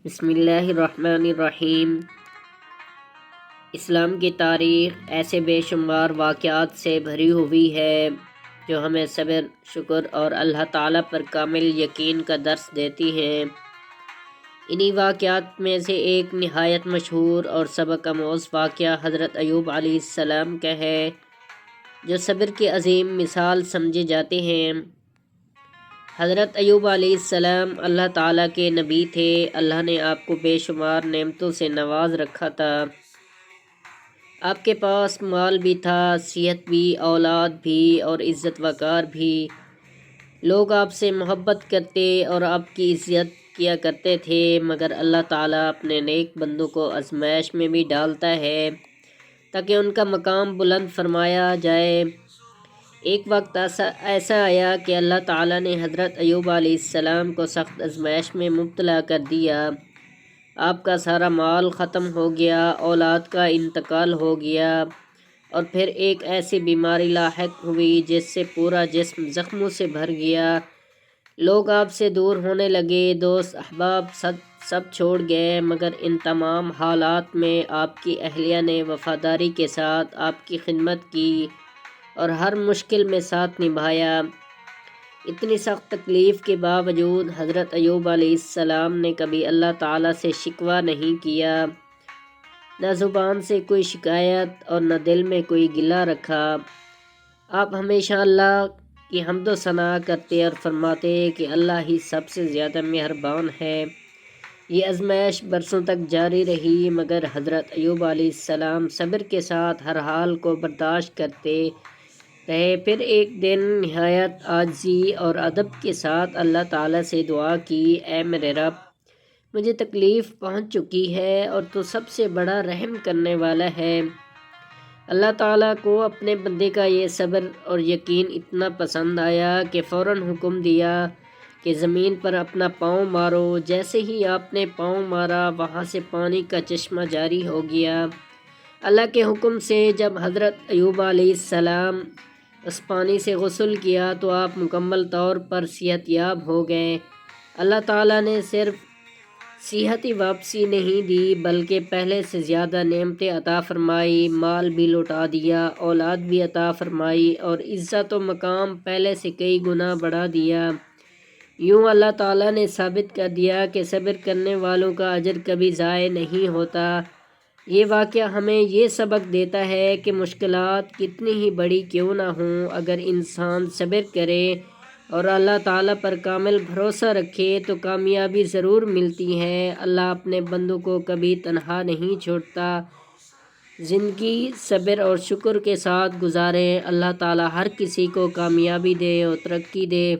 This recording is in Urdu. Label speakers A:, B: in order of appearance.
A: بسم اللہ الرحمن الرحیم۔ اسلام کی تاریخ ایسے بے شمار واقعات سے بھری ہوئی ہے جو ہمیں صبر، شکر اور اللہ تعالیٰ پر کامل یقین کا درس دیتی ہیں۔ انہی واقعات میں سے ایک نہایت مشہور اور سبق آموز واقعہ حضرت ایوب علیہ السلام کا ہے، جو صبر کی عظیم مثال سمجھے جاتے ہیں۔ حضرت ایوب علیہ السلام اللہ تعالیٰ کے نبی تھے۔ اللہ نے آپ کو بے شمار نعمتوں سے نواز رکھا تھا۔ آپ کے پاس مال بھی تھا، صحت بھی، اولاد بھی اور عزت وقار بھی۔ لوگ آپ سے محبت کرتے اور آپ کی عزت کیا کرتے تھے، مگر اللہ تعالیٰ اپنے نیک بندوں کو آزمائش میں بھی ڈالتا ہے تاکہ ان کا مقام بلند فرمایا جائے۔ ایک وقت ایسا آیا کہ اللہ تعالیٰ نے حضرت ایوب علیہ السلام کو سخت آزمائش میں مبتلا کر دیا۔ آپ کا سارا مال ختم ہو گیا، اولاد کا انتقال ہو گیا، اور پھر ایک ایسی بیماری لاحق ہوئی جس سے پورا جسم زخموں سے بھر گیا۔ لوگ آپ سے دور ہونے لگے، دوست احباب سب چھوڑ گئے، مگر ان تمام حالات میں آپ کی اہلیہ نے وفاداری کے ساتھ آپ کی خدمت کی اور ہر مشکل میں ساتھ نبھایا۔ اتنی سخت تکلیف کے باوجود حضرت ایوب علیہ السلام نے کبھی اللہ تعالیٰ سے شکوہ نہیں کیا، نہ زبان سے کوئی شکایت اور نہ دل میں کوئی گلہ رکھا۔ آپ ہمیشہ اللہ کی حمد و ثنا کرتے اور فرماتے کہ اللہ ہی سب سے زیادہ مہربان ہے۔ یہ آزمائش برسوں تک جاری رہی، مگر حضرت ایوب علیہ السلام صبر کے ساتھ ہر حال کو برداشت کرتے رہے۔ پھر ایک دن نہایت عاجزی اور ادب کے ساتھ اللہ تعالیٰ سے دعا کی، اے میرے رب، مجھے تکلیف پہنچ چکی ہے اور تو سب سے بڑا رحم کرنے والا ہے۔ اللہ تعالیٰ کو اپنے بندے کا یہ صبر اور یقین اتنا پسند آیا کہ فوراً حکم دیا کہ زمین پر اپنا پاؤں مارو۔ جیسے ہی آپ نے پاؤں مارا، وہاں سے پانی کا چشمہ جاری ہو گیا۔ اللہ کے حکم سے جب حضرت ایوب علیہ السلام اس پانی سے غسل کیا تو آپ مکمل طور پر صحت یاب ہو گئے۔ اللہ تعالیٰ نے صرف صحت ہی واپسی نہیں دی بلکہ پہلے سے زیادہ نعمتیں عطا فرمائی، مال بھی لوٹا دیا، اولاد بھی عطا فرمائی اور عزت و مقام پہلے سے کئی گنا بڑھا دیا۔ یوں اللہ تعالیٰ نے ثابت کر دیا کہ صبر کرنے والوں کا اجر کبھی ضائع نہیں ہوتا۔ یہ واقعہ ہمیں یہ سبق دیتا ہے کہ مشکلات کتنی ہی بڑی کیوں نہ ہوں، اگر انسان صبر کرے اور اللہ تعالیٰ پر کامل بھروسہ رکھے تو کامیابی ضرور ملتی ہے۔ اللہ اپنے بندوں کو کبھی تنہا نہیں چھوڑتا۔ زندگی صبر اور شکر کے ساتھ گزاریں۔ اللہ تعالیٰ ہر کسی کو کامیابی دے اور ترقی دے۔